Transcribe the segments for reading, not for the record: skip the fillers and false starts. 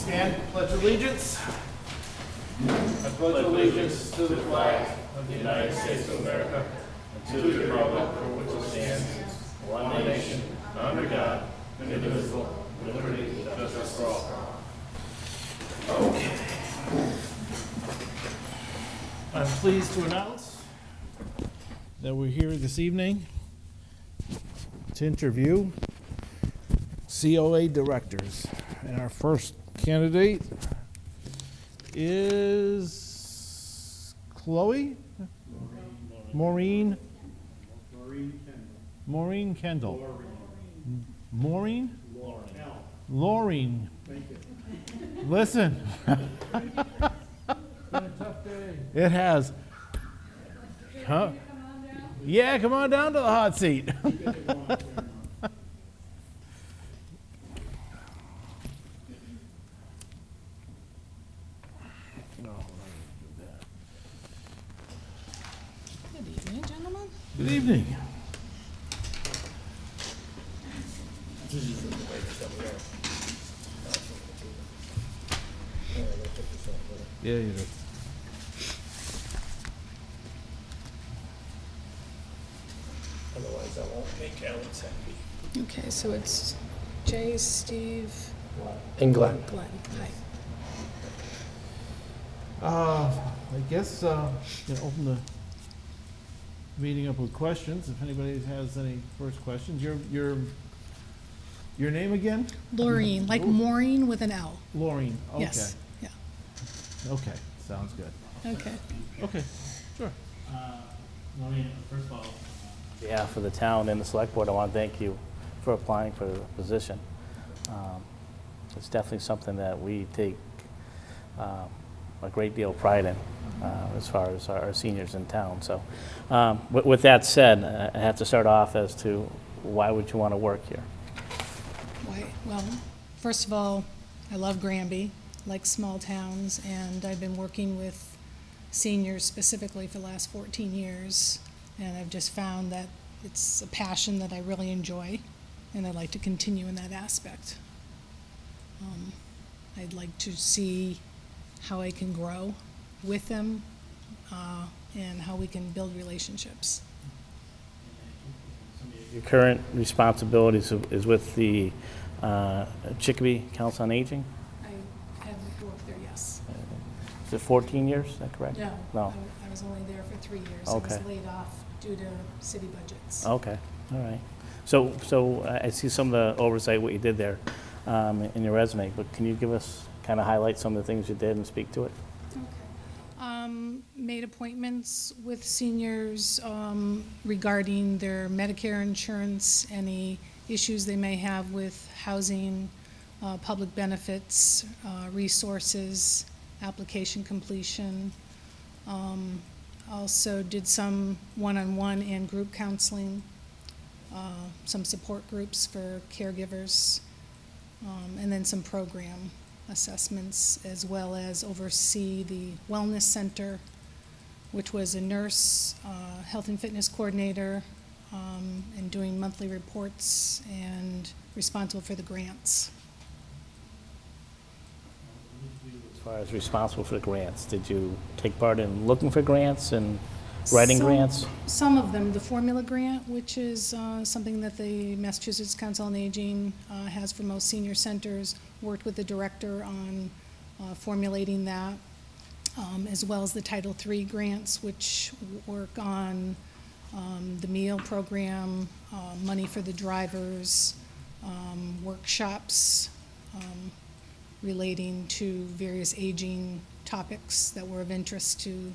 Stand, pledge allegiance. I pledge allegiance to the flag of the United States of America and to the republic for which it stands, one nation, under God, indivisible, with liberty and justice for all. Okay. I'm pleased to announce that we're here this evening to interview COA directors. And our first candidate is Maureen Kendall. Maureen. Listen. It has. Huh? Yeah, come on down to the hot seat. Good evening, gentlemen. Good evening. Yeah, you do. Otherwise, I won't make Alex happy. Okay, so it's Jay, Steve, And Glenn. Glenn. Hi. I guess open the meeting up with questions. If anybody has any first questions, your name again? Laureen, like Maureen with an L. Laureen. Okay. Yes. Yeah. Okay. Sounds good. Okay. Okay. Sure. Maureen, first of all, yeah, for the town and the select board, I want to thank you for applying for the position. It's definitely something that we take a great deal of pride in as far as our seniors in town. So with that said, I have to start off as to why would you want to work here? Why? Well, first of all, I love Granby, like small towns, and I've been working with seniors specifically for the last 14 years, and I've just found that it's a passion that I really enjoy, and I'd like to continue in that aspect. I'd like to see how I can grow with them and how we can build relationships. Your current responsibilities is with the Chicopee Council on Aging? I have worked there, yes. Is it 14 years, is that correct? No. I was only there for 3 years. Okay. I was laid off due to city budgets. Okay, all right. So I see some of the oversight, what you did there in your resume, but can you give us, kind of highlight some of the things you did and speak to it? Okay. Made appointments with seniors regarding their Medicare insurance, any issues they may have with housing, public benefits, resources, application completion. Also did some one-on-one and group counseling, some support groups for caregivers, and then some program assessments, as well as oversee the wellness center, which was a nurse, health and fitness coordinator, and doing monthly reports and responsible for the grants. As far as responsible for the grants, did you take part in looking for grants and writing grants? Some of them. The formula grant, which is something that the Massachusetts Council on Aging has for most senior centers, worked with the director on formulating that, as well as the Title III grants, which work on the meal program, money for the drivers, workshops relating to various aging topics that were of interest to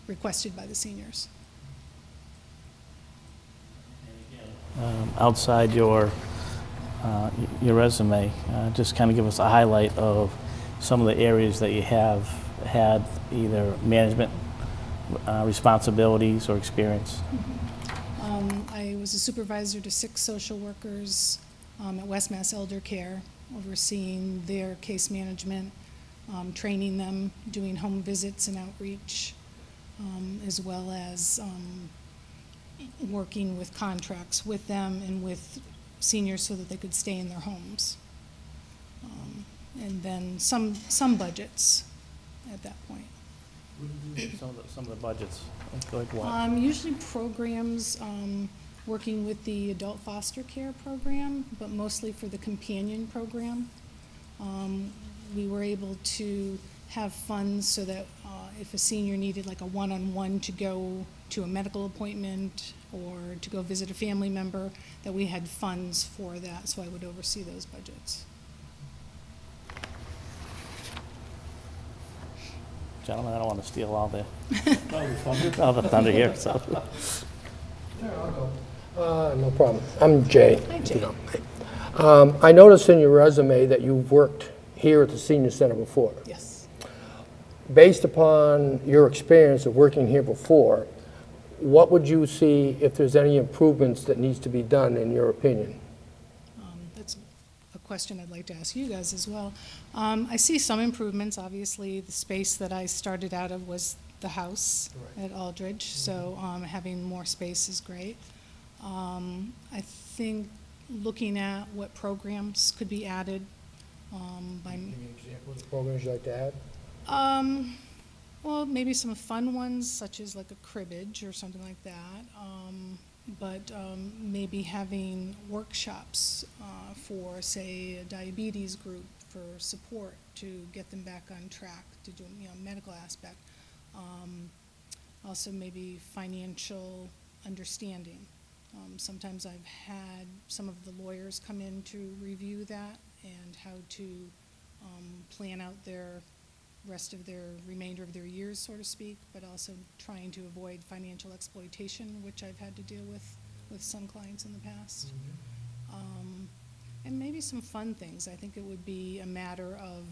requested by the seniors. Outside your resume, just kind of give us a highlight of some of the areas that you have had either management responsibilities or experience. I was a supervisor to 6 social workers at West Mass Elder Care, overseeing their case management, training them, doing home visits and outreach, as well as working with contracts with them and with seniors so that they could stay in their homes. And and then some budgets at that point. Some of the budgets, like what? Usually programs, working with the adult foster care program, but mostly for the companion program. We were able to have funds so that if a senior needed like a one-on-one to go to a medical appointment or to go visit a family member, that we had funds for that, so I would oversee those budgets. Gentlemen, I don't want to steal all the thunder here, so. No problem. I'm Jay. Hi, Jay. You know. I noticed in your resume that you've worked here at the senior center before. Yes. Based upon your experience of working here before, what would you see if there's any improvements that needs to be done in your opinion? That's a question I'd like to ask you guys as well. I see some improvements. Obviously, the space that I started out of was the house at Aldridge, so having more space is great. I think looking at what programs could be added by... Give me an example of the programs you'd like to add? Well, maybe some fun ones, such as like a cribbage or something like that. But maybe having workshops for, say, a diabetes group for support to get them back on track to do, medical aspect. Also maybe financial understanding. Sometimes I've had some of the lawyers come in to review that and how to plan out their remainder of their years, so to speak, but also trying to avoid financial exploitation, which I've had to deal with some clients in the past. And maybe some fun things. I think it would be a matter of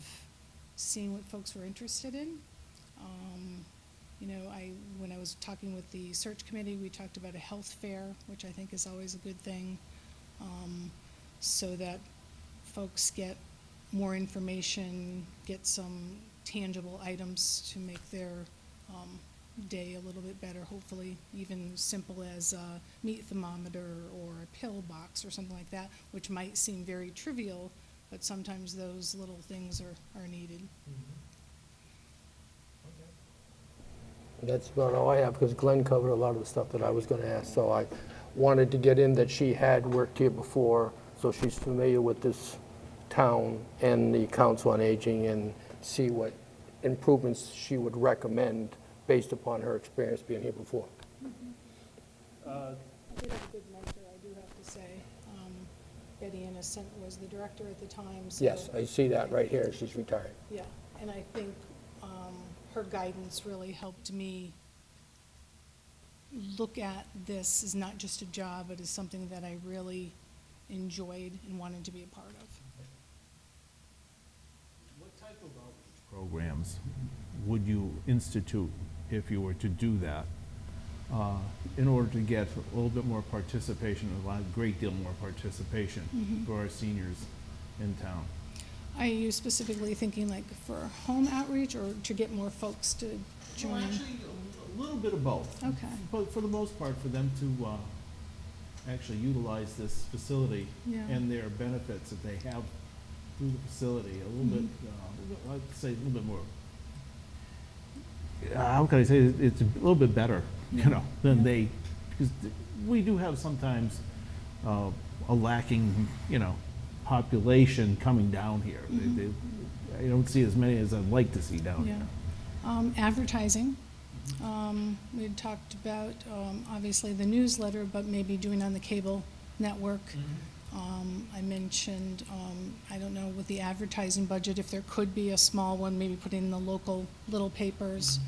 seeing what folks were interested in. When I was talking with the search committee, we talked about a health fair, which I think is always a good thing, so that folks get more information, get some tangible items to make their day a little bit better, hopefully, even simple as a meat thermometer or a pill box or something like that, which might seem very trivial, but sometimes those little things are needed. That's about all I have, because Glenn covered a lot of the stuff that I was going to ask. So I wanted to get in that she had worked here before, so she's familiar with this town and the Council on Aging, and see what improvements she would recommend based upon her experience being here before. I did have a good mentor, I do have to say. Betty Innocent was the director at the time. So Yes, I see that right here. She's retired. yeah, and I think her guidance really helped me look at this as not just a job, but as something that I really enjoyed and wanted to be a part of. What type of outreach programs would you institute if you were to do that in order to get a little bit more participation, a great deal more participation for our seniors in town? Are you specifically thinking like for home outreach or to get more folks to join? Well, actually, a little bit of both. Okay. But for the most part, for them to actually utilize this facility Yeah. and their benefits that they have through the facility, a little bit, I'd say a little bit more, how can I say, it's a little bit better, than they, because we do have sometimes a lacking, population coming down here. I don't see as many as I'd like to see down here. Advertising. We had talked about, obviously, the newsletter, but maybe doing on the cable network. I mentioned, I don't know, with the advertising budget, if there could be a small one, maybe put in the local little papers.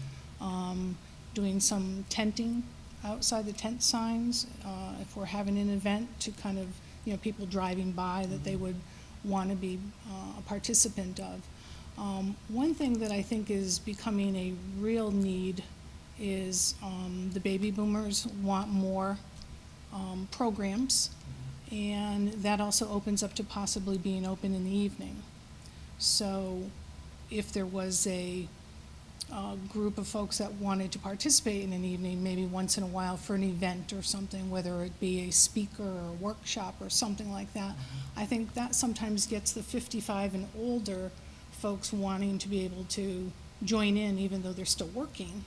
Doing some tenting outside the tent signs, if we're having an event to kind of, people driving by that they would want to be a participant of. One thing that I think is becoming a real need is the baby boomers want more programs, and that also opens up to possibly being open in the evening. So if there was a group of folks that wanted to participate in an evening, maybe once in a while for an event or something, whether it be a speaker or a workshop or something like that, I think that sometimes gets the 55 and older folks wanting to be able to join in even though they're still working.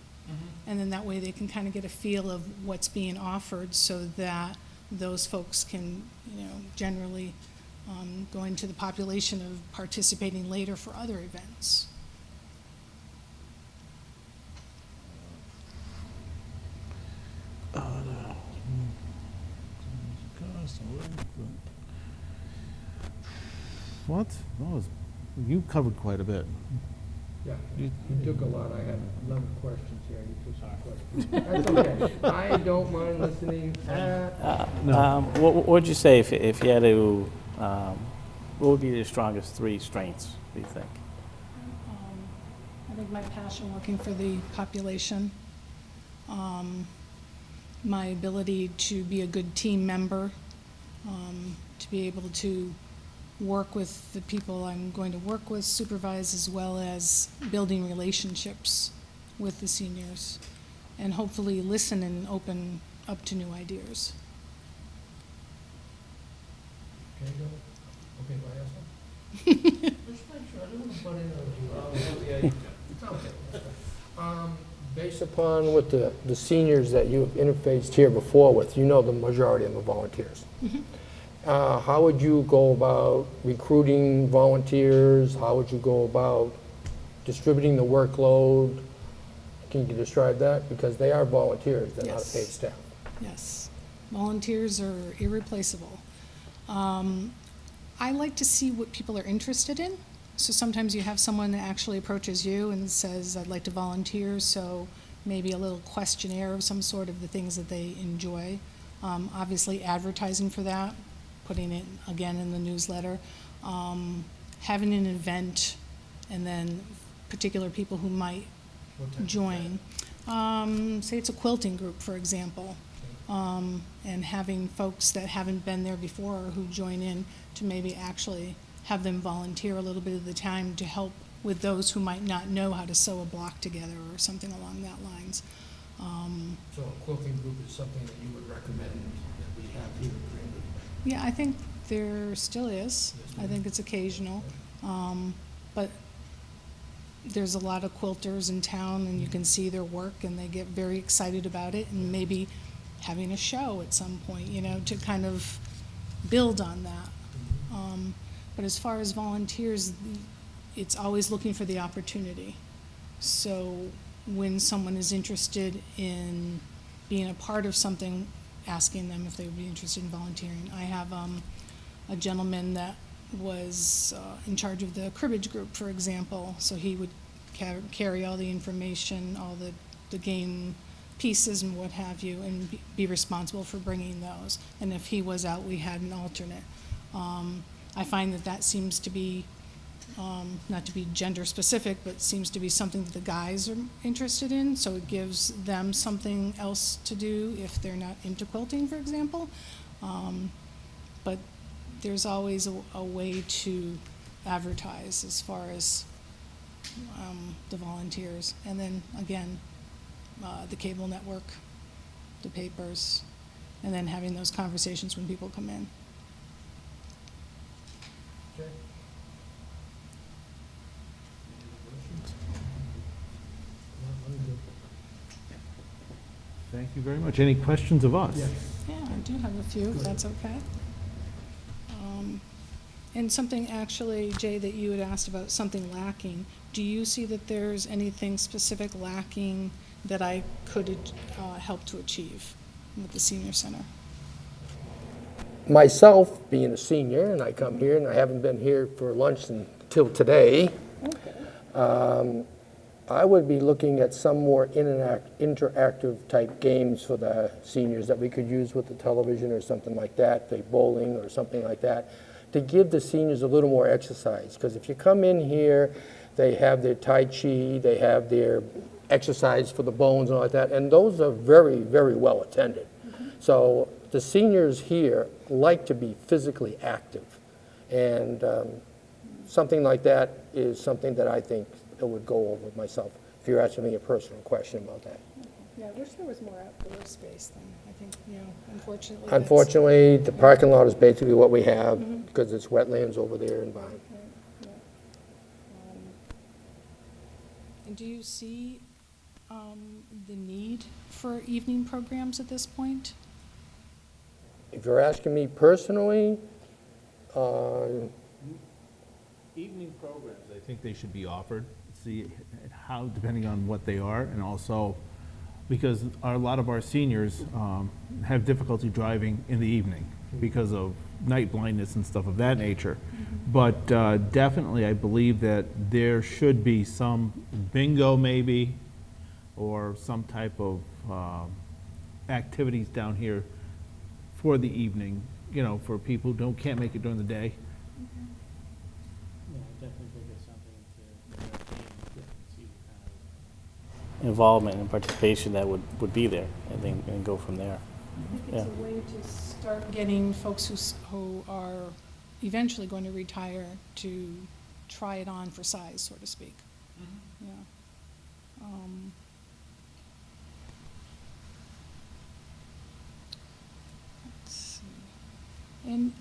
And then that way they can kind of get a feel of what's being offered so that those folks can, generally go into the population of participating later for other events. What? You covered quite a bit. Yeah, you took a lot. I had 11 questions here. You took some questions. That's okay. I don't mind listening. What would you say if you had to, what would be your strongest three strengths, do you think? I think my passion working for the population, my ability to be a good team member, to be able to work with the people I'm going to work with, supervise, as well as building relationships with the seniors, and hopefully listen and open up to new ideas. Okay, go. Okay, do I ask one? Just make sure, I don't want to butt in on you. It's okay. Based upon what the seniors that you've interfaced here before with, the majority of them are volunteers. How would you go about recruiting volunteers? How would you go about distributing the workload? Can you describe that? Because they are volunteers, they're not a Yes. paid staff. Yes, volunteers are irreplaceable. I like to see what people are interested in. So sometimes you have someone that actually approaches you and says, I'd like to volunteer, so maybe a little questionnaire of some sort of the things that they enjoy. Obviously advertising for that, putting it again in the newsletter, having an event, and then particular people who might join. Say it's a quilting group, for example, and having folks that haven't been there before or who join in to maybe actually have them volunteer a little bit of the time to help with those who might not know how to sew a block together or something along that lines. So a quilting group is something that you would recommend that we have here at Granby? Yeah, I think there still is. I think it's occasional. But there's a lot of quilters in town, and you can see their work, and they get very excited about it, and maybe having a show at some point, to kind of build on that. But as far as volunteers, it's always looking for the opportunity. So when someone is interested in being a part of something, asking them if they would be interested in volunteering. I have a gentleman that was in charge of the cribbage group, for example, so he would carry all the information, all the game pieces and what have you, and be responsible for bringing those. And if he was out, we had an alternate. I find that seems to be, not to be gender specific, but seems to be something that the guys are interested in, so it gives them something else to do if they're not into quilting, for example. But there's always a way to advertise as far as the volunteers. And then, again, the cable network, the papers, and then having those conversations when people come in. Okay. Thank you very much. Any questions of us? Yes. Yeah, I do have a few, if that's okay. And something actually, Jay, that you had asked about, something lacking. Do you see that there's anything specific lacking that I could help to achieve with the senior center? Myself, being a senior, and I come here, and I haven't been here for lunch until today, I would be looking at some more interactive type games for the seniors that we could use with the television or something like that, the bowling or something like that, to give the seniors a little more exercise. Because if you come in here, they have their Tai Chi, they have their exercise for the bones and all like that, and those are very, very well attended. So the seniors here like to be physically active, and something like that is something that I think it would go over myself, if you're asking me a personal question about that. Yeah, I wish there was more outdoor space then. I think, unfortunately. Unfortunately, the parking lot is basically what we have, because it's wetlands over there and behind. And do you see the need for evening programs at this point? If you're asking me personally, Evening programs, I think they should be offered, see how, depending on what they are, and also because a lot of our seniors have difficulty driving in the evening because of night blindness and stuff of that nature. But definitely, I believe that there should be some bingo maybe, or some type of activities down here for the evening, you know, for people who can't make it during the day. Yeah, I definitely think it's something to see what kind of involvement and participation that would be there, and go from there. I think it's a way to start getting folks who are eventually going to retire to try it on for size, so to speak. Yeah. Let's see. And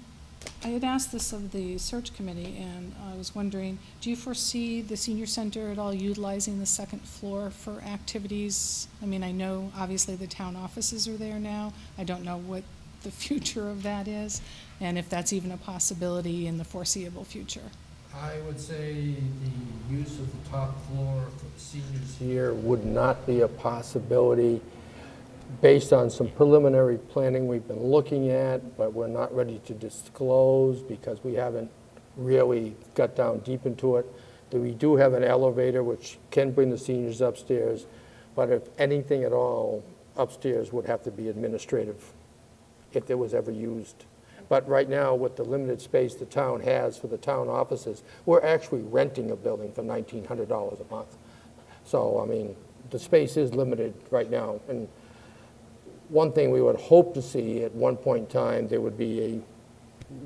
I had asked this of the search committee, and I was wondering, do you foresee the senior center at all utilizing the second floor for activities? I mean, I know obviously the town offices are there now. I don't know what the future of that is, and if that's even a possibility in the foreseeable future. I would say the use of the top floor for the seniors here would not be a possibility based on some preliminary planning we've been looking at, but we're not ready to disclose because we haven't really got down deep into it. We do have an elevator which can bring the seniors upstairs, but if anything at all, upstairs would have to be administrative if it was ever used. But right now, with the limited space the town has for the town offices, we're actually renting a building for $1,900 a month. So, I mean, the space is limited right now. And one thing we would hope to see at one point in time, there would be a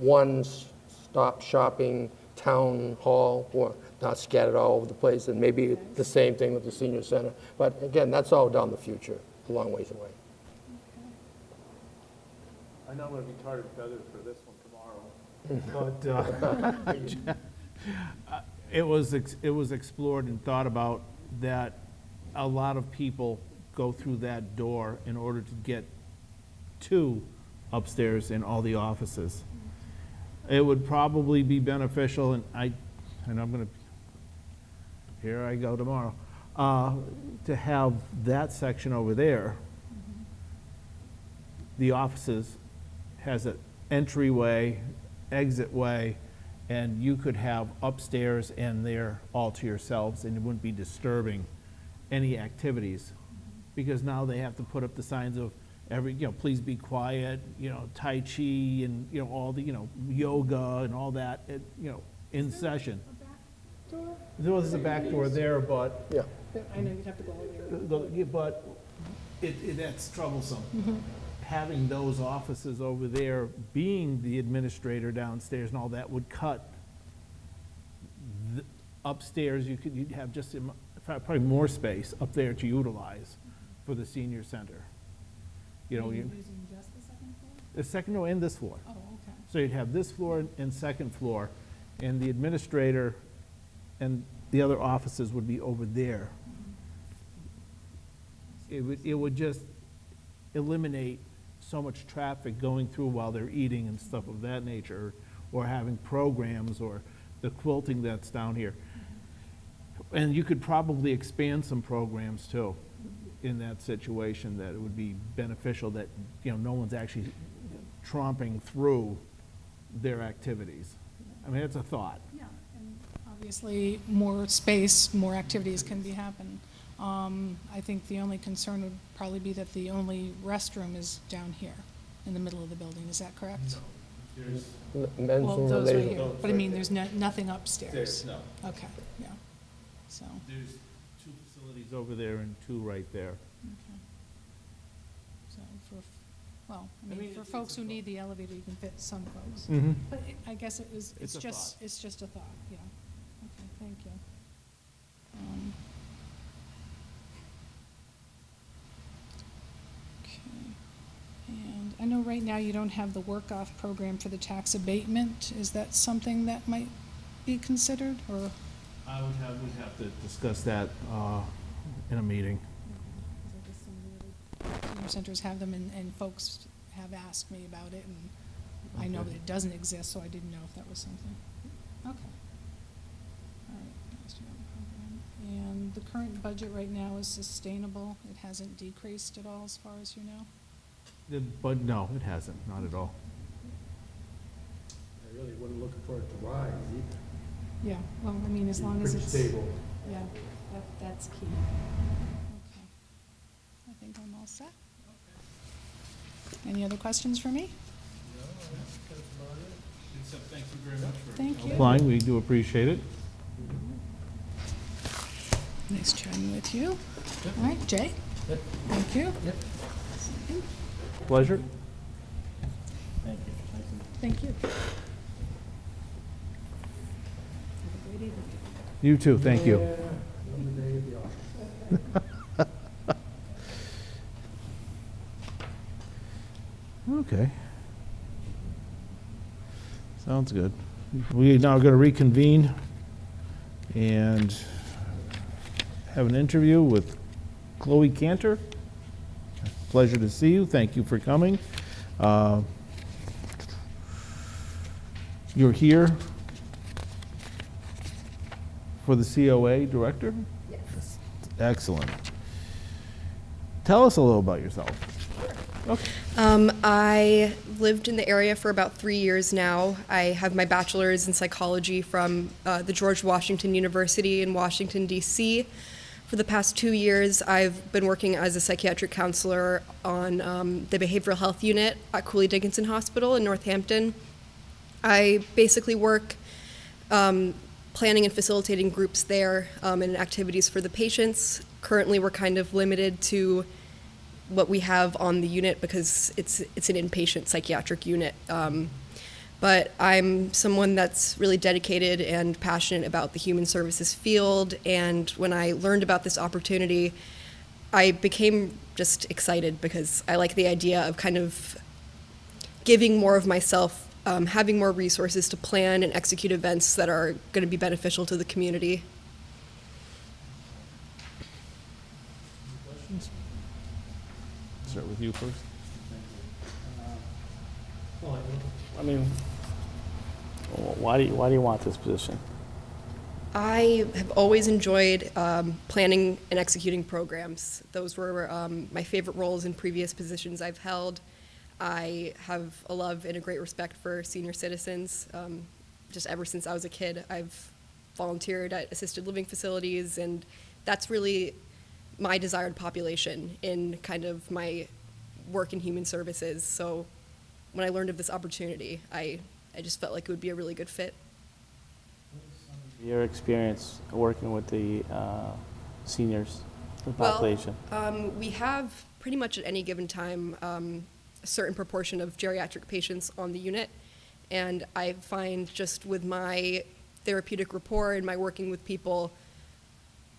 one-stop shopping town hall, or not scattered all over the place, and maybe the same thing with the senior center. But again, that's all down the future, a long ways away. I know I'm going to be tarred and feathered for this one tomorrow. But it was explored and thought about that a lot of people go through that door in order to get to upstairs in all the offices. It would probably be beneficial, and I'm going to, here I go tomorrow, to have that section over there. The offices has an entryway, exitway, and you could have upstairs and there all to yourselves, and it wouldn't be disturbing any activities. Because now they have to put up the signs of please be quiet, Tai Chi and, all the, yoga and all that, in session. There's a back door there, but. Yeah. I know you'd have to go over there. But that's troublesome. Having those offices over there, being the administrator downstairs and all that would cut upstairs. You'd have just probably more space up there to utilize for the senior center. Are you using just the second floor? The second floor and this floor. Oh, okay. So you'd have this floor and second floor, and the administrator and the other offices would be over there. It would just eliminate so much traffic going through while they're eating and stuff of that nature, or having programs, or the quilting that's down here. And you could probably expand some programs too in that situation, that it would be beneficial that, no one's actually tromping through their activities. I mean, it's a thought. Yeah, and obviously, more space, more activities can be happening. I think the only concern would probably be that the only restroom is down here, in the middle of the building. Is that correct? No, there's, Men's Well, room, those right ladies' here, room. but I mean, there's nothing upstairs. no. Okay, yeah, so, There's two facilities over there and two right there. okay. So well, I I mean, mean, for it's folks a who need the elevator, you can fit some folks. Mm-hmm. But I guess it's It's a just, thought. it's just a thought, yeah. Okay, thank you. Okay. And I know right now you don't have the work-off program for the tax abatement. Is that something that might be considered, or? we'd have to discuss that in a meeting. Senior centers have them, and folks have asked me about it, and I know that it doesn't exist, so I didn't know if that was something. Okay. All right. Master Development Program. And the current budget right now is sustainable? It hasn't decreased at all, as far as you know? But no, it hasn't, not at all. I really wasn't looking for it to rise either. Yeah, well, I mean, as long as it's. Pretty stable. Yeah, that's key. Okay. I think I'm all set. Any other questions for me? Except thank you very much for Thank you. applying, we do appreciate it. Nice chatting with you. All right, Jay? Thank you. Pleasure. Thank you. Thank you. You too, thank you. Okay. Sounds good. We are now going to reconvene and have an interview with Chloe Cantor. Pleasure to see you. Thank you for coming. You're here for the COA director? Yes. Excellent. Tell us a little about yourself. Okay. I lived in the area for about 3 years now. I have my bachelor's in psychology from the George Washington University in Washington, D.C. For the past 2 years, I've been working as a psychiatric counselor on the behavioral health unit at Cooley Dickinson Hospital in Northampton. I basically work planning and facilitating groups there and activities for the patients. Currently, we're kind of limited to what we have on the unit because it's an inpatient psychiatric unit. But I'm someone that's really dedicated and passionate about the human services field, and when I learned about this opportunity, I became just excited because I like the idea of kind of giving more of myself, having more resources to plan and execute events that are going to be beneficial to the community. Start with you first. I mean, why do you want this position? I have always enjoyed planning and executing programs. Those were my favorite roles in previous positions I've held. I have a love and a great respect for senior citizens. Just ever since I was a kid, I've volunteered at assisted living facilities, and that's really my desired population in kind of my work in human services. So when I learned of this opportunity, I just felt like it would be a really good fit. Your experience working with the seniors, the population? We have pretty much at any given time a certain proportion of geriatric patients on the unit, and I find just with my therapeutic rapport and my working with people,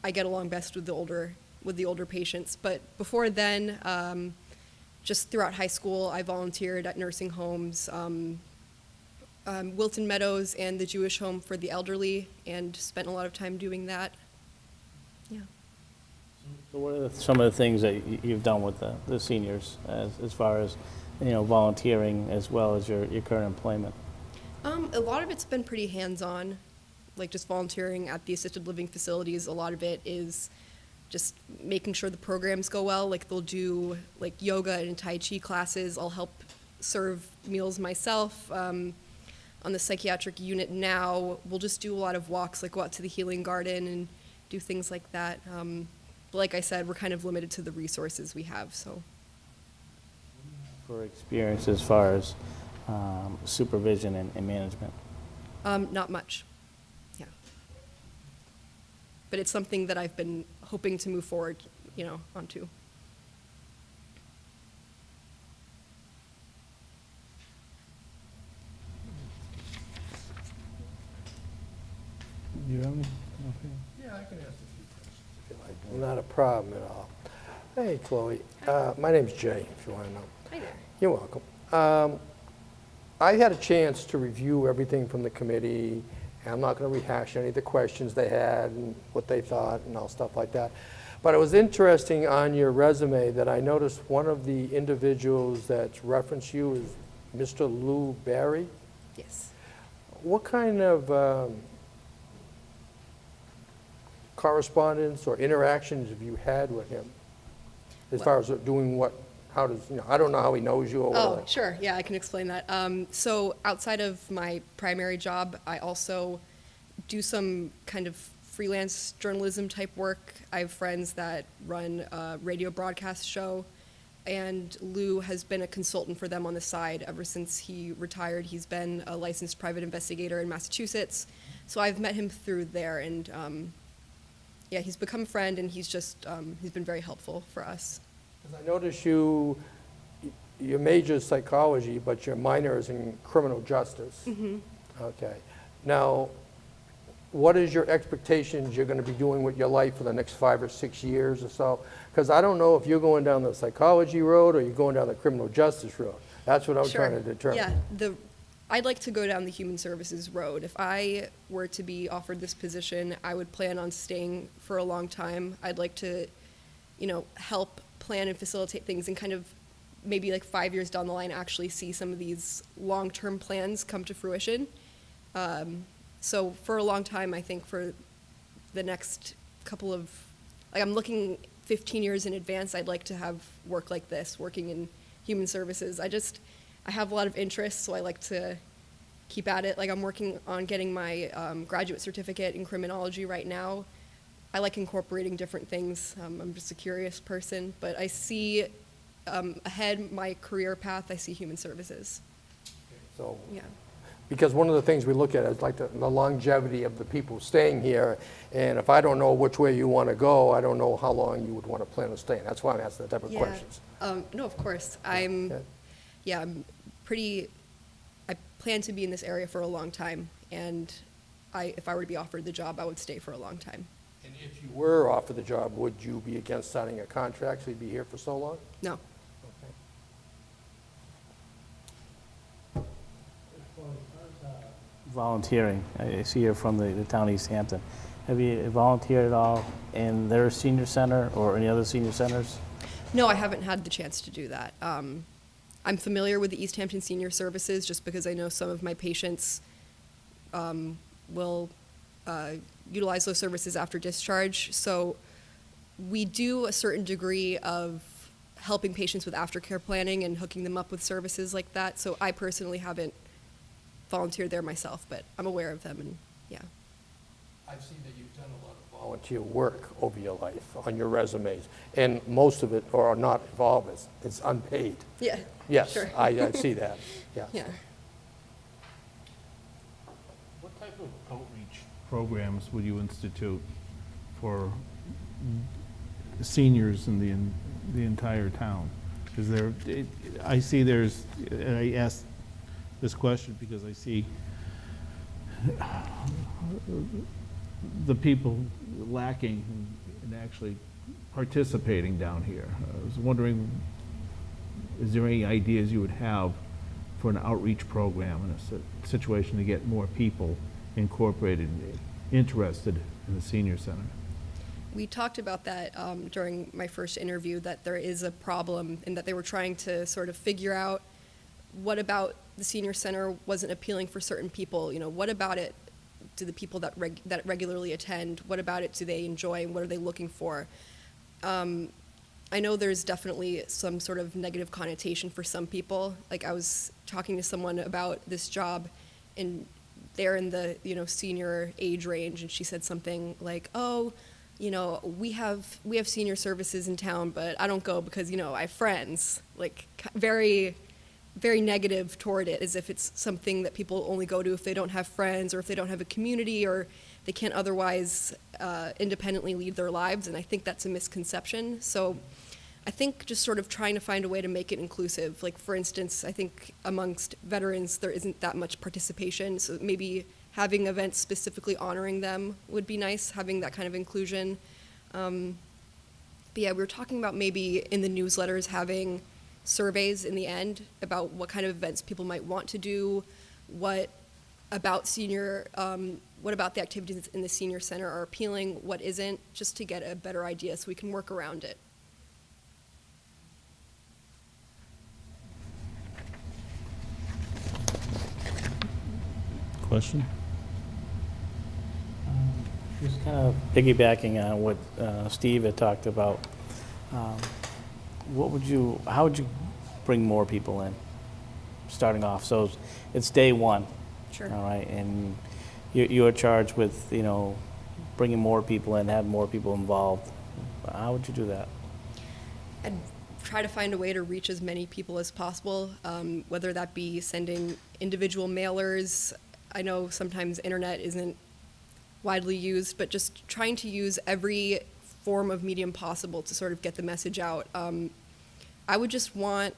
I get along best with the older patients. But before then, just throughout high school, I volunteered at nursing homes, Wilton Meadows and the Jewish Home for the Elderly, and spent a lot of time doing that. Yeah. So what are some of the things that you've done with the seniors as far as, volunteering as well as your current employment? A lot of it's been pretty hands-on, like just volunteering at the assisted living facilities. A lot of it is just making sure the programs go well. Like they'll do like yoga and Tai Chi classes. I'll help serve meals myself. On the psychiatric unit now, we'll just do a lot of walks, like go out to the healing garden and do things like that. But like I said, we're kind of limited to the resources we have, so. For experience as far as supervision and management? Not much, yeah. But it's something that I've been hoping to move forward, onto. Do you have any? Okay. Yeah, I can ask a few questions if you like. Not a problem at all. Hey, Chloe. My name's Jay, if you want to know. Hi there. You're welcome. I had a chance to review everything from the committee And I'm not going to rehash any of the questions they had and what they thought and all stuff like that. But it was interesting on your resume that I noticed one of the individuals that's referenced you is Mr. Lou Barry. Yes. What kind of correspondence or interactions have you had with him? As far as doing what, how does, I don't know how he knows you or whatever. Oh, sure. Yeah, I can explain that. So outside of my primary job, I also do some kind of freelance journalism type work. I have friends that run a radio broadcast show, and Lou has been a consultant for them on the side ever since he retired. He's been a licensed private investigator in Massachusetts. So I've met him through there, and yeah, he's become a friend, and he's been very helpful for us. 'Cause I noticed your major is psychology, but your minor is in criminal justice. Mm-hmm. Okay. Now, what is your expectations you're going to be doing with your life for the next 5 or 6 years or so? Because I don't know if you're going down the psychology road or you're going down the criminal justice road. That's what I'm Sure. trying to determine. Yeah, I'd like to go down the human services road. If I were to be offered this position, I would plan on staying for a long time. I'd like to, help plan and facilitate things and kind of maybe like 5 years down the line actually see some of these long-term plans come to fruition. So for a long time, I think for the next couple of, I'm looking 15 years in advance, I'd like to have work like this, working in human services. I have a lot of interests, so I like to keep at it. Like I'm working on getting my graduate certificate in criminology right now. I like incorporating different things. I'm just a curious person, but I see ahead my career path, I see human services. So, Yeah. because one of the things we look at is like the longevity of the people staying here, and if I don't know which way you want to go, I don't know how long you would want to plan on staying. That's why I'm asking that type of Yeah. questions. No, of course. Yeah. I plan to be in this area for a long time, and if I were to be offered the job, I would stay for a long time. And if you were offered the job, would you be against signing a contract so you'd be here for so long? No. Volunteering, I see you're from the town of East Hampton. Have you volunteered at all in their senior center or any other senior centers? No, I haven't had the chance to do that. I'm familiar with the East Hampton Senior Services just because I know some of my patients will utilize those services after discharge. So we do a certain degree of helping patients with aftercare planning and hooking them up with services like that. So I personally haven't volunteered there myself, but I'm aware of them, and yeah. I've seen that you've done a lot of volunteer work over your life on your resumes, and most of it, or not involved, it's unpaid. Yeah. Yes, Sure. I see that, yes. Yeah. What type of outreach programs would you institute for seniors in the entire town? Is there, I see there's, and I asked this question because I see the people lacking in actually participating down here. I was wondering, is there any ideas you would have for an outreach program in a situation to get more people incorporated, interested in the senior center? We talked about that during my first interview, that there is a problem and that they were trying to sort of figure out what about the senior center wasn't appealing for certain people. What about it do the people that regularly attend, what about it do they enjoy, and what are they looking for? I know there's definitely some sort of negative connotation for some people. Like I was talking to someone about this job, and they're in the senior age range, and she said something like, "Oh, we have senior services in town, but I don't go because I have friends." Like very, very negative toward it, as if it's something that people only go to if they don't have friends or if they don't have a community or they can't otherwise independently lead their lives. And I think that's a misconception. So I think just sort of trying to find a way to make it inclusive. Like for instance, I think amongst veterans there isn't that much participation, so maybe having events specifically honoring them would be nice, having that kind of inclusion. But yeah, we were talking about maybe in the newsletters having surveys in the end about what kind of events people might want to do, what about what about the activities in the senior center are appealing, what isn't, just to get a better idea so we can work around it. Question? Just kind of piggybacking on what Steve had talked about, how would you bring more people in, starting off? So it's day one, Sure. all right, and you're charged with, bringing more people in, having more people involved. How would you do that? I'd try to find a way to reach as many people as possible, whether that be sending individual mailers. I know sometimes internet isn't widely used, but just trying to use every form of medium possible to sort of get the message out. I would just want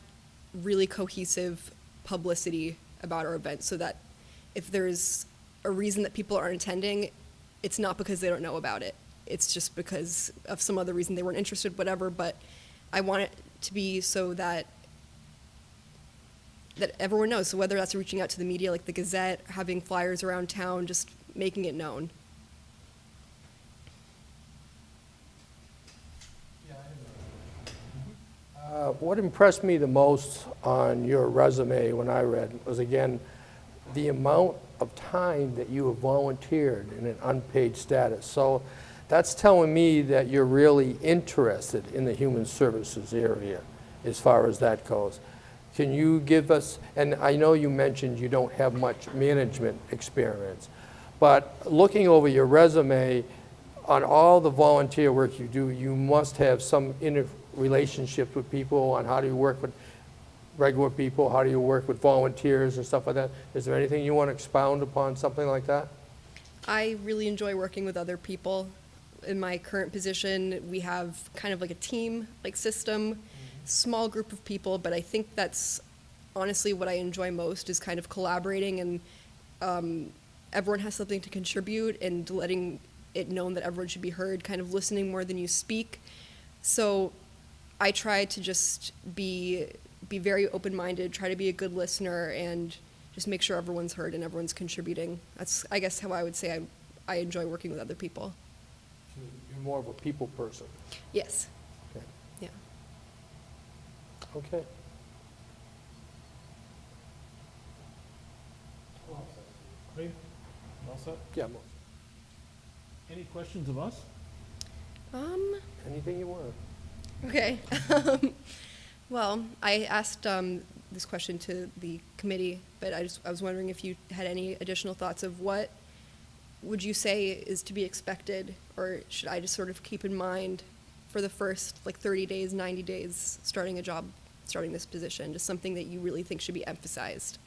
really cohesive publicity about our event so that if there's a reason that people aren't attending, it's not because they don't know about it. It's just because of some other reason they weren't interested, whatever, but I want it to be so that everyone knows. So whether that's reaching out to the media like the Gazette, having flyers around town, just making it known. What impressed me the most on your resume when I read was, again, the amount of time that you have volunteered in an unpaid status. So that's telling me that you're really interested in the human services area as far as that goes. Can you give us, and I know you mentioned you don't have much management experience, but looking over your resume, on all the volunteer work you do, you must have some relationships with people on how do you work with regular people, how do you work with volunteers and stuff like that. Is there anything you want to expound upon, something like that? I really enjoy working with other people. In my current position, we have kind of like a team, like system, small group of people, but I think that's honestly what I enjoy most is kind of collaborating and everyone has something to contribute and letting it known that everyone should be heard, kind of listening more than you speak. So I try to just be very open-minded, try to be a good listener, and just make sure everyone's heard and everyone's contributing. That's, I guess, how I would say I enjoy working with other people. So you're more of a people person. Yes. Okay. Yeah. Okay. Great. All set? Yeah. Any questions of us? Anything you want. Okay. Well, I asked this question to the committee, but I was wondering if you had any additional thoughts of what would you say is to be expected, or should I just sort of keep in mind for the first 30 days, 90 days, starting a job, starting this position, just something that you really think should be emphasized?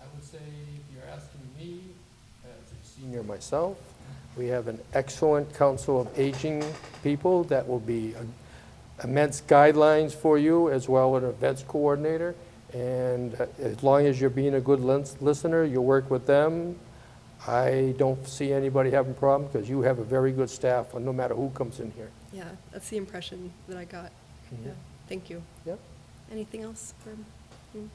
I would say if you're asking me as a senior myself, we have an excellent Council of Aging people that will be immense guidelines for you, as well as an events coordinator. And as long as you're being a good listener, you work with them. I don't see anybody having a problem because you have a very good staff, no matter who comes in here. Yeah, that's the impression that I got. Mhm. Yeah, thank you. Yep. Anything else from you?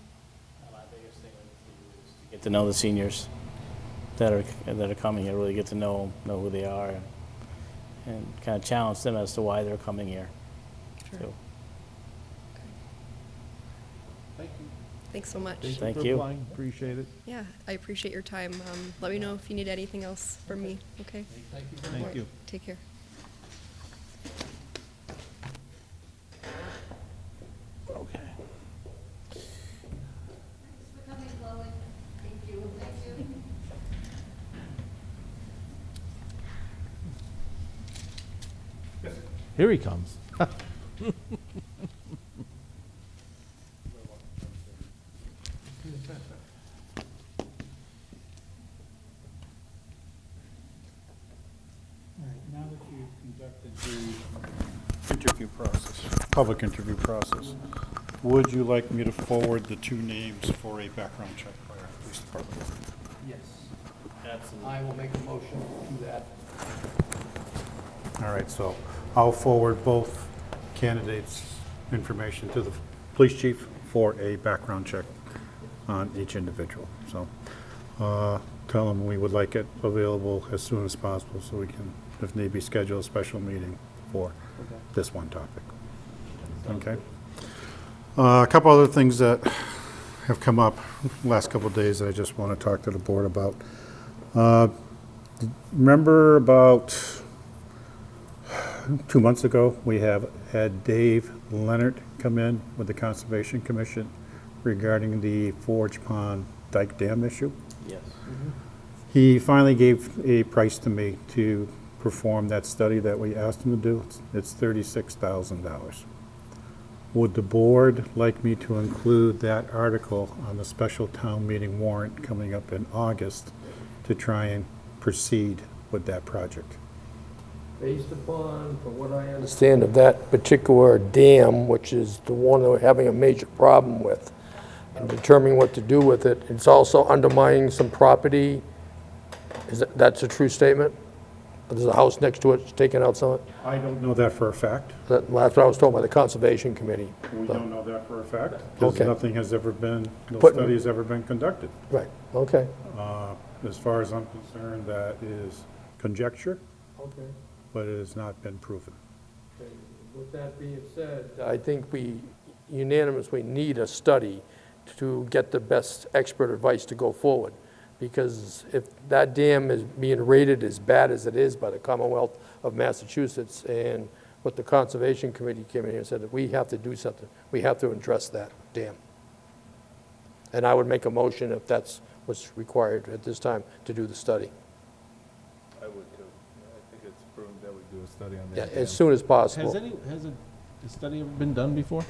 My biggest thing is to get to know the seniors that are coming here, really get to know who they are, and kind of challenge them as to why they're coming here. Sure. too. Thank you. Thanks so much. Thank for you. applying. Appreciate it. Yeah, I appreciate your time. Let me know if you need anything else from me, okay? Thank you very Thank much. you. Take care. Okay. Here he comes. All right, now that you've conducted the interview process, public interview process, would you like me to forward the 2 names for a background check by our police department? Yes. Absolutely. I will make a motion to do that. All right, so I'll forward both candidates' information to the police chief for a background check on each individual. So tell them we would like it available as soon as possible so we can, if need be, schedule a special meeting for this one topic. Okay? A couple other things that have come up last couple of days that I just want to talk to the board about. Remember about 2 months ago, we have had Dave Leonard come in with the Conservation Commission regarding the Forge Pond Dike Dam issue? Yes. He finally gave a price to me to perform that study that we asked him to do. It's $36,000. Would the board like me to include that article on the special town meeting warrant coming up in August to try and proceed with that project? Based upon, from what I understand of that particular dam, which is the one that we're having a major problem with, and determining what to do with it, it's also undermining some property. That's a true statement? There's a house next to it, it's taking out some of it? I don't know that for a fact. That's what I was told by the Conservation Committee. We don't know that for a fact, because Okay. nothing has ever been, no But- study has ever been conducted. Right, okay. As far as I'm concerned, that is conjecture, Okay. but it has not been proven. With that being said, I think we unanimously need a study to get the best expert advice to go forward. Because if that dam is being rated as bad as it is by the Commonwealth of Massachusetts, and what the Conservation Committee came in here and said that we have to do something, we have to address that dam. And I would make a motion if that's what's required at this time to do the study. I would too. I think it's prudent that we do a study on Yeah, that. as soon as possible. Has a study ever been done before?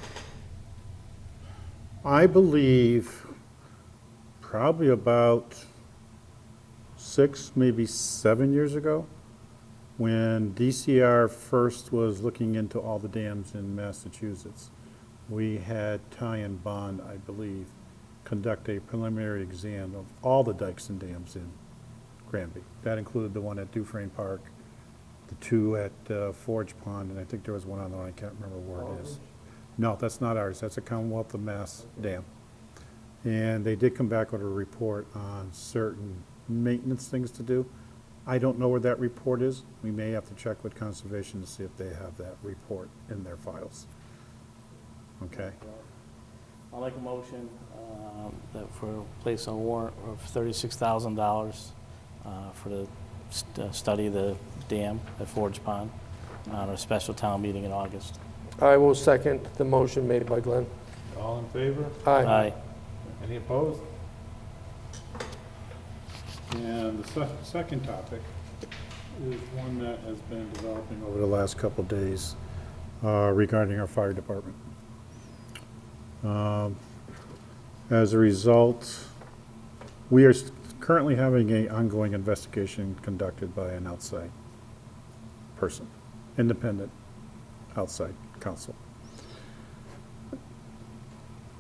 I believe probably about 6, maybe 7 years ago, when DCR first was looking into all the dams in Massachusetts, we had Ty and Bond, I believe, conduct a preliminary exam of all the dikes and dams in Granby. That included the one at Dufresne Park, the 2 at Forge Pond, and I think there was one other one, I can't remember where it is. No, that's not ours, that's a Commonwealth of Mass dam. And they did come back with a report on certain maintenance things to do. I don't know where that report is. We may have to check with Conservation to see if they have that report in their files. Okay? I'll make a motion that for place a warrant of $36,000 for the study of the dam at Forge Pond on a special town meeting in August. I will second the motion made by Glenn. All in favor? Aye. Any opposed? And the second topic is one that has been developing over the last couple of days regarding our fire department. As a result, we are currently having an ongoing investigation conducted by an outside person, independent outside counsel.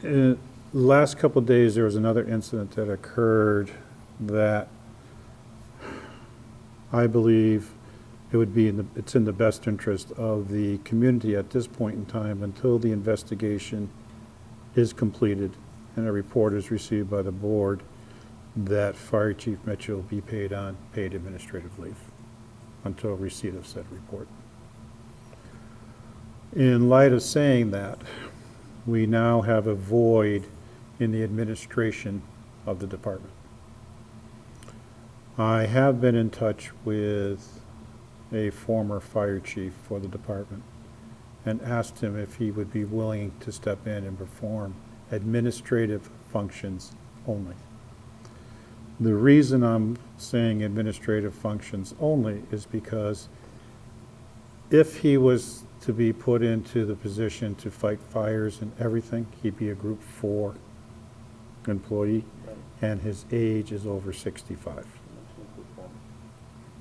In the last couple of days, there was another incident that occurred that I believe it would be it's in the best interest of the community at this point in time until the investigation is completed and a report is received by the board that Fire Chief Mitchell be paid on paid administrative leave until receipt of said report. In light of saying that, we now have a void in the administration of the department. I have been in touch with a former fire chief for the department and asked him if he would be willing to step in and perform administrative functions only. The reason I'm saying administrative functions only is because if he was to be put into the position to fight fires and everything, he'd be a Group 4 employee, and his age is over 65.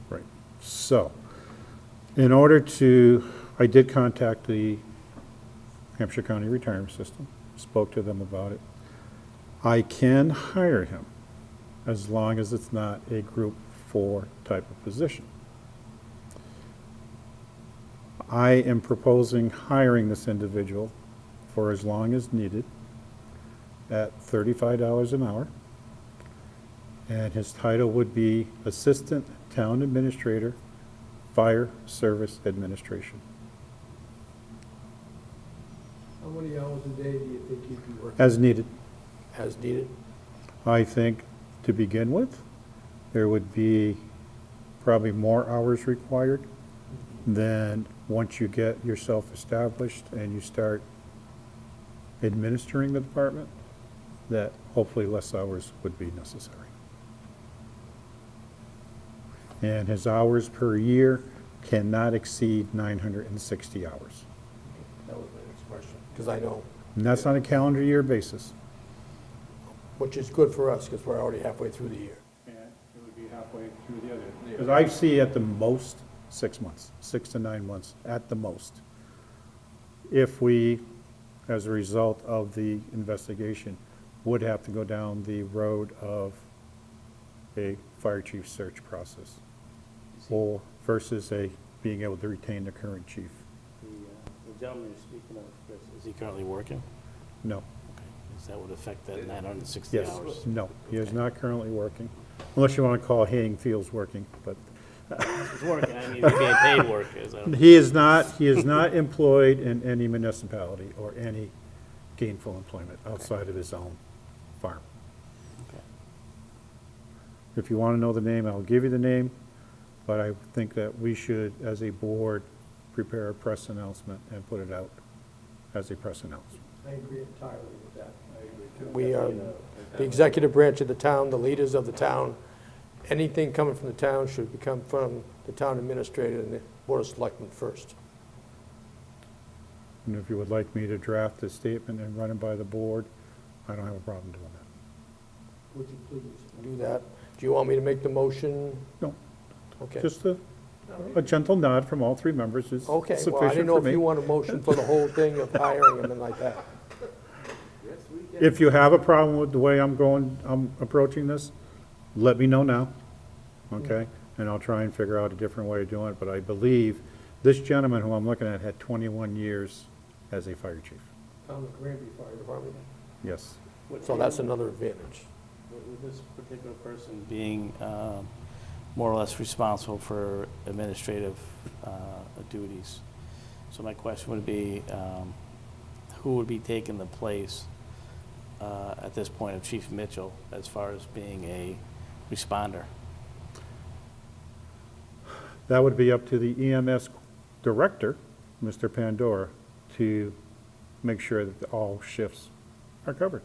Right. So, in order to, I did contact the Hampshire County Retirement System, spoke to them about it. I can hire him as long as it's not a Group 4 type of position. I am proposing hiring this individual for as long as needed at $35 an hour. And his title would be Assistant Town Administrator, Fire Service Administration. How many hours a day do you think you'd be working? As needed. As needed? I think to begin with, there would be probably more hours required than once you get yourself established and you start administering the department, that hopefully less hours would be necessary. And his hours per year cannot exceed 960 hours. That was my next question. Because I know, And that's on a calendar year basis. which is good for us, because we're already halfway through the year. And it would be halfway through the other. Because I see at the most 6 months, 6 to 9 months, at the most. If we, as a result of the investigation, would have to go down the road of a fire chief search process, or versus being able to retain the current chief. The gentleman you're speaking of, Chris, is he currently working? No. Okay. Because that would affect that 960 Yes. hours. No, he is not currently working, unless you want to call Haying Fields working, but He's working, I mean, he's being paid work. he is not employed in any municipality or any gainful employment outside of his own farm. Okay. If you want to know the name, I'll give you the name, but I think that we should, as a board, prepare a press announcement and put it out as a press announcement. I agree entirely with that. We are the executive branch of the town, the leaders of the town. Anything coming from the town should come from the town administrator and the board of selectmen first. And if you would like me to draft a statement and run it by the board, I don't have a problem doing that. Would you please do that? Do you want me to make the motion? No, Okay. just a gentle nod from all three members is Okay, well, I sufficient didn't know for if me. you want a motion for the whole thing of hiring him and like that. If you have a problem with the way I'm approaching this, let me know now, okay? And I'll try and figure out a different way of doing it, but I believe this gentleman who I'm looking at had 21 years as a fire chief. Town of Granby Fire Department. Yes. So that's another advantage. With this particular person being more or less responsible for administrative duties. So my question would be, who would be taking the place at this point of Chief Mitchell as far as being a responder? That would be up to the EMS director, Mr. Pandora, to make sure that all shifts are covered,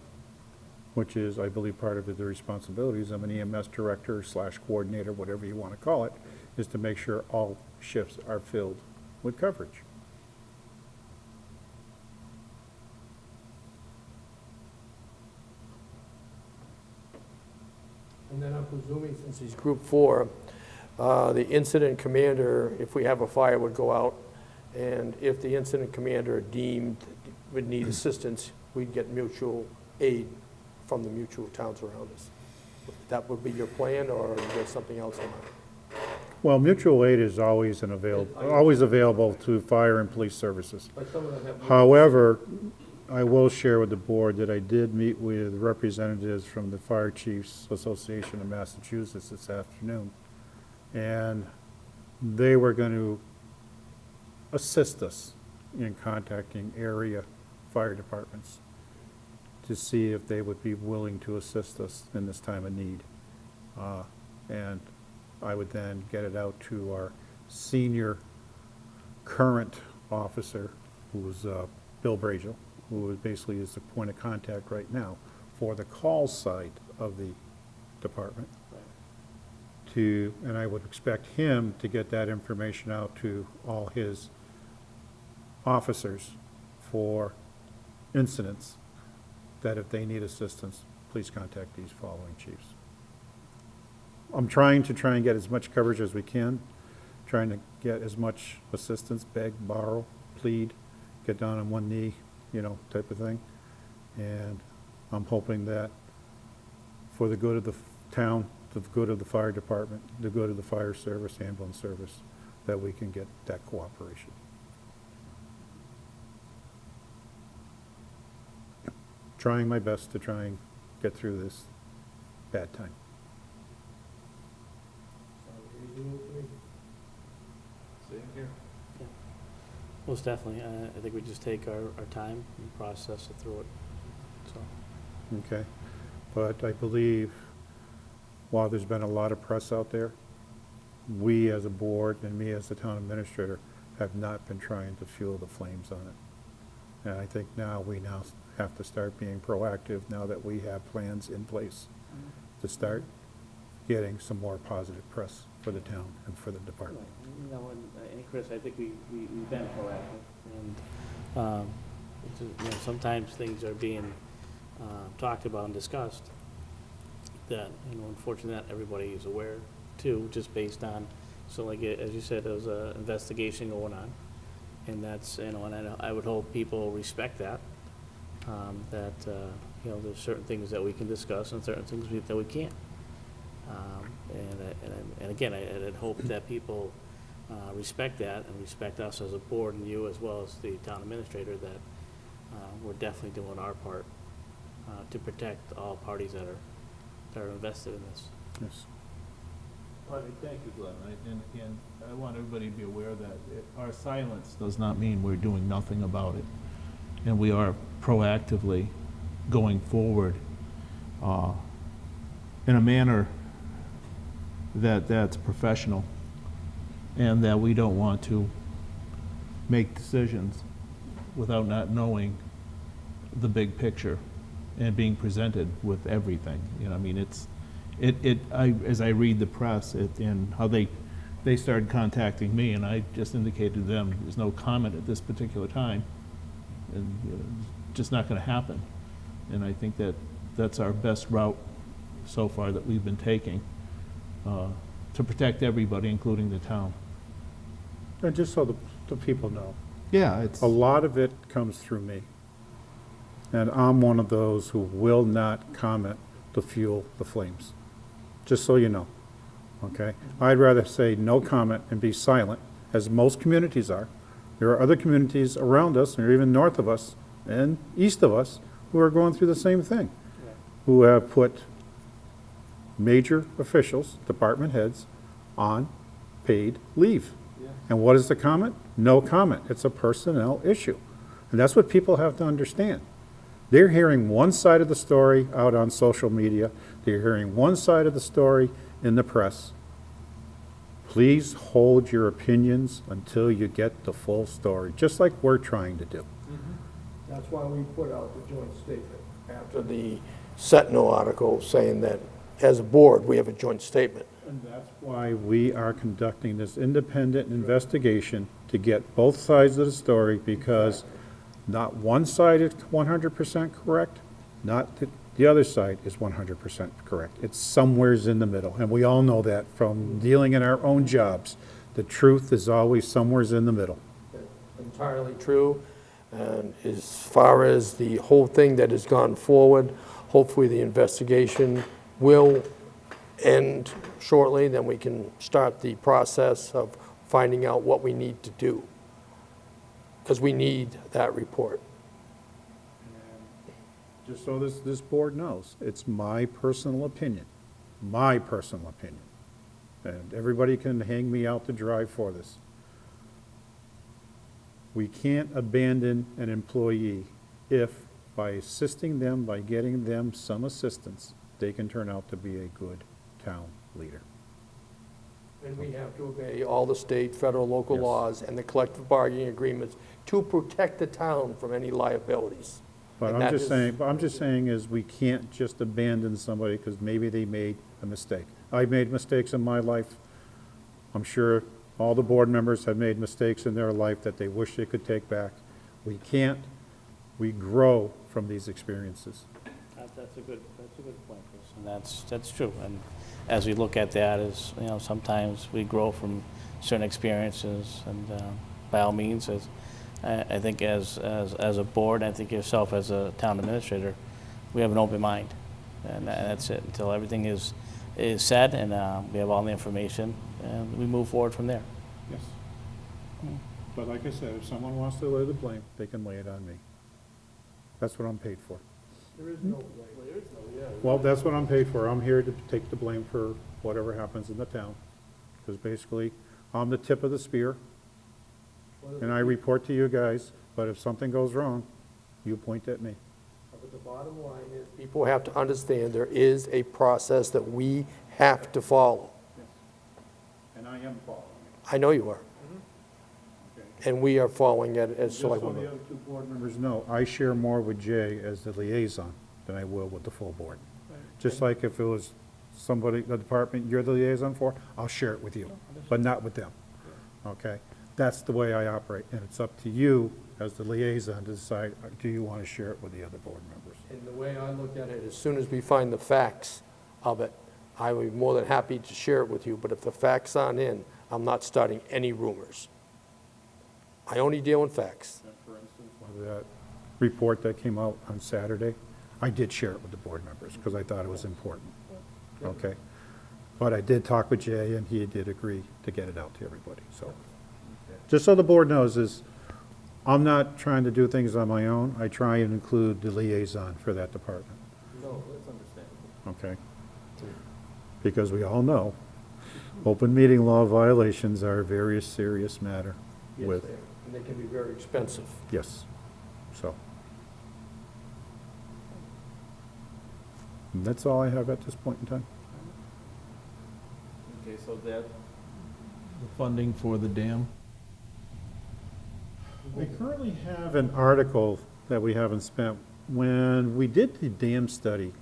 which is, I believe, part of the responsibilities of an EMS director / coordinator, whatever you want to call it, is to make sure all shifts are filled with coverage. And then I'm presuming, since he's Group 4, the incident commander, if we have a fire, would go out, and if the incident commander deemed would need assistance, we'd get mutual aid from the mutual towns around us. That would be your plan, or you got something else in mind? Well, mutual aid is always available to fire and police services. But some of them have. However, I will share with the board that I did meet with representatives from the Fire Chiefs Association of Massachusetts this afternoon, and they were going to assist us in contacting area fire departments to see if they would be willing to assist us in this time of need. And I would then get it out to our senior current officer, who is Bill Braziel, who basically is the point of contact right now for the call side of the department. And I would expect him to get that information out to all his officers for incidents, that if they need assistance, please contact these following chiefs. I'm trying to get as much coverage as we can, trying to get as much assistance, beg, borrow, plead, get down on one knee, type of thing. And I'm hoping that for the good of the town, the good of the fire department, the good of the fire service, ambulance service, that we can get that cooperation. Trying my best to try and get through this bad time. Most definitely. I think we just take our time and process it through it, so. Okay? But I believe, while there's been a lot of press out there, we as a board and me as the town administrator have not been trying to fuel the flames on it. And I think we now have to start being proactive now that we have plans in place to start getting some more positive press for the town and for the department. You know, and Chris, I think we've been proactive, and it's just, you know, sometimes things are being talked about and discussed that, you know, unfortunately not everybody is aware too, just based on, so like, as you said, there was an investigation going on, and that's, you know, and I would hope people respect that, that, you know, there's certain things that we can discuss and certain things that we can't. And again, I'd hope that people respect that and respect us as a board and you as well as the town administrator, that we're definitely doing our part to protect all parties that are invested in this. Yes. Thank you, Glenn. And I want everybody to be aware that our silence does not mean we're doing nothing about it. And we are proactively going forward in a manner that's professional, and that we don't want to make decisions without not knowing the big picture and being presented with everything. You know, I mean, as I read the press and how they started contacting me, and I just indicated to them there's no comment at this particular time, and you know, it's just not going to happen. And I think that's our best route so far that we've been taking to protect everybody, including the town. And just so the people know, Yeah, it's a lot of it comes through me. And I'm one of those who will not comment to fuel the flames, just so you know, okay? I'd rather say no comment and be silent, as most communities are. There are other communities around us, or even north of us and east of us, who are going through the same thing, who have put major officials, department heads, on paid leave. And what is the comment? No comment. It's a personnel issue. And that's what people have to understand. They're hearing one side of the story out on social media. They're hearing one side of the story in the press. Please hold your opinions until you get the full story, just like we're trying to do. That's why we put out the joint statement after the Sentinel article, saying that as a board, we have a joint statement. And that's why we are conducting this independent investigation to get both sides of the story, because not one side is 100% correct, not the other side is 100% correct. It's somewheres in the middle, and we all know that from dealing in our own jobs. The truth is always somewheres in the middle. Entirely true. And as far as the whole thing that has gone forward, hopefully the investigation will end shortly, then we can start the process of finding out what we need to do, because we need that report. Just so this board knows, it's my personal opinion, and everybody can hang me out to dry for this. We can't abandon an employee if, by assisting them, by getting them some assistance, they can turn out to be a good town leader. And we have to obey all the state, federal, local Yes. laws and the collective bargaining agreements to protect the town from any liabilities. But And I'm that just is- saying, is we can't just abandon somebody because maybe they made a mistake. I've made mistakes in my life. I'm sure all the board members have made mistakes in their life that they wish they could take back. We can't. We grow from these experiences. That's a good point, Chris, and that's true. And as we look at that, as you know, sometimes we grow from certain experiences, and by all means, as I think as a board, I think yourself as a town administrator, we have an open mind, and that's it until everything is said and we have all the information, and we move forward from there. Yes. But like I said, if someone wants to lay the blame, they can lay it on me. That's what I'm paid for. There is no blame. Well, that's what I'm paid for. I'm here to take the blame for whatever happens in the town. Because basically, I'm the tip of the spear. Well, and I report to you guys, but if something goes wrong, you point at me. But the bottom line is, people have to understand there is a process that we have to follow. And I am following I know you are, it. and we are following it as Just so select the board. other two board members know, I share more with Jay as the liaison than I will with the full board. Just like if it was somebody, the department you're the liaison for, I'll share it with you, but not with them. Okay? That's the way I operate, and it's up to you as the liaison to decide, do you want to share it with the other board members? And the way I look at it, as soon as we find the facts of it, I would be more than happy to share it with you, but if the facts aren't in, I'm not starting any rumors. I only deal in facts. For instance, that report that came out on Saturday, I did share it with the board members because I thought it was important. Okay? But I did talk with Jay, and he did agree to get it out to everybody, so. Just so the board knows is, I'm not trying to do things on my own. I try and include the liaison for that department, No, that's understandable. okay? Because we all know, open meeting law violations are a very serious matter with, And they can be very expensive. yes, so. And that's all I have at this point in time. Okay, so that, The funding for the dam? We currently have an article that we haven't spent. When we did the dam study,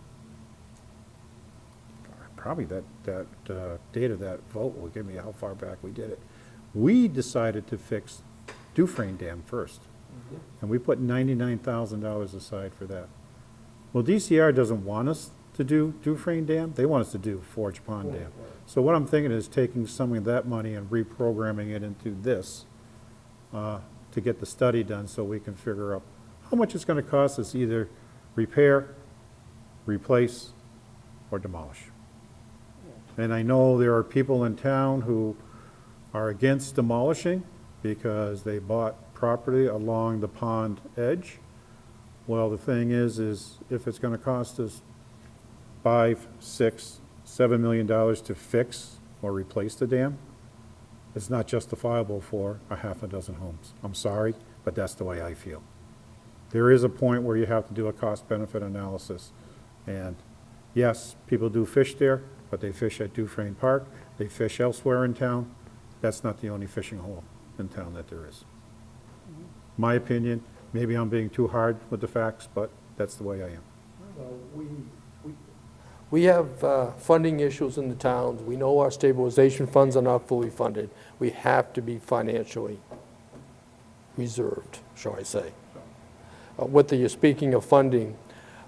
probably that date of that vote will give me how far back we did it. We decided to fix Dufresne Dam first, and we put $99,000 aside for that. Well, DCR doesn't want us to do Dufresne Dam, they want us to do Forge Pond Dam. So what I'm thinking is taking some of that money and reprogramming it into this, to get the study done so we can figure out how much it's gonna cost us either repair, replace, or demolish. And I know there are people in town who are against demolishing because they bought property along the pond edge. Well, the thing is if it's gonna cost us $5, $6, $7 million to fix or replace the dam, it's not justifiable for a half a dozen homes. I'm sorry, but that's the way I feel. There is a point where you have to do a cost-benefit analysis. And yes, people do fish there, but they fish at Dufresne Park, they fish elsewhere in town. That's not the only fishing hole in town that there is. My opinion, maybe I'm being too hard with the facts, but that's the way I am. We have funding issues in the towns. We know our stabilization funds are not fully funded. We have to be financially reserved, shall I say. Speaking of funding,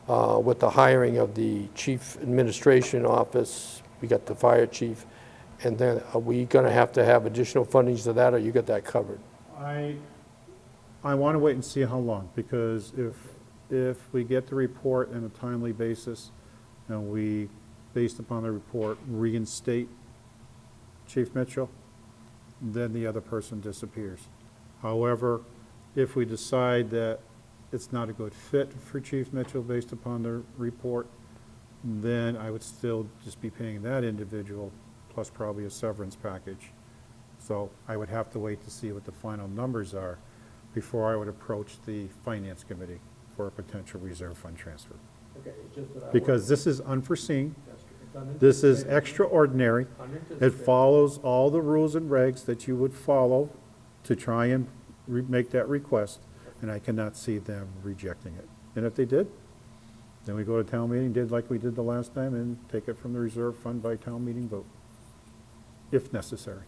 with the hiring of the chief administration office, we got the fire chief, and then are we going to have additional fundings to that, or you got that covered? I want to wait and see how long, because if we get the report on a timely basis, and we, based upon the report, reinstate Chief Mitchell, then the other person disappears. However, if we decide that it's not a good fit for Chief Mitchell based upon the report, then I would still just be paying that individual plus probably a severance package. So I would have to wait to see what the final numbers are before I would approach the Finance Committee for a potential reserve fund transfer. Because this is unforeseen, this is extraordinary, it follows all the rules and regs that you would follow to try and make that request, and I cannot see them rejecting it. And if they did, then we go to town meeting, did like we did the last time, and take it from the reserve fund by town meeting vote, if necessary.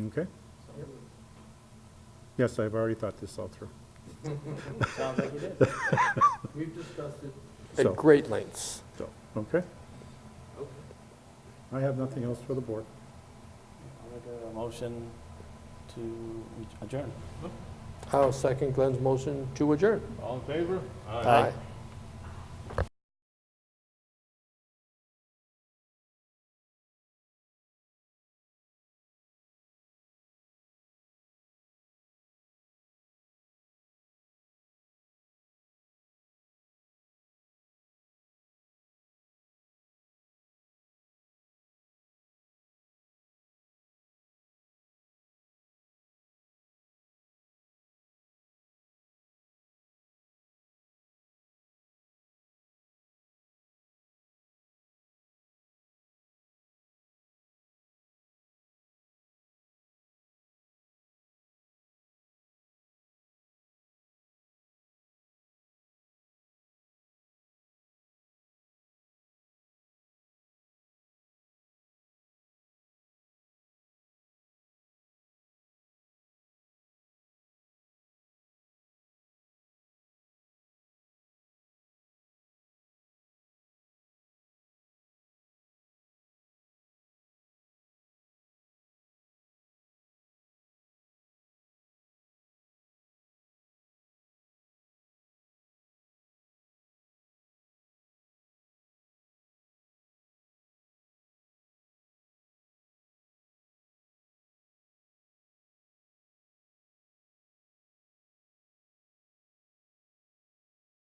Okay? Yes, I've already thought this all through. sounds like you did. We've discussed it So- at great lengths. So, okay? I have nothing else for the board. I'll make a motion to adjourn. I'll second Glenn's motion to adjourn. All in favor? Aye.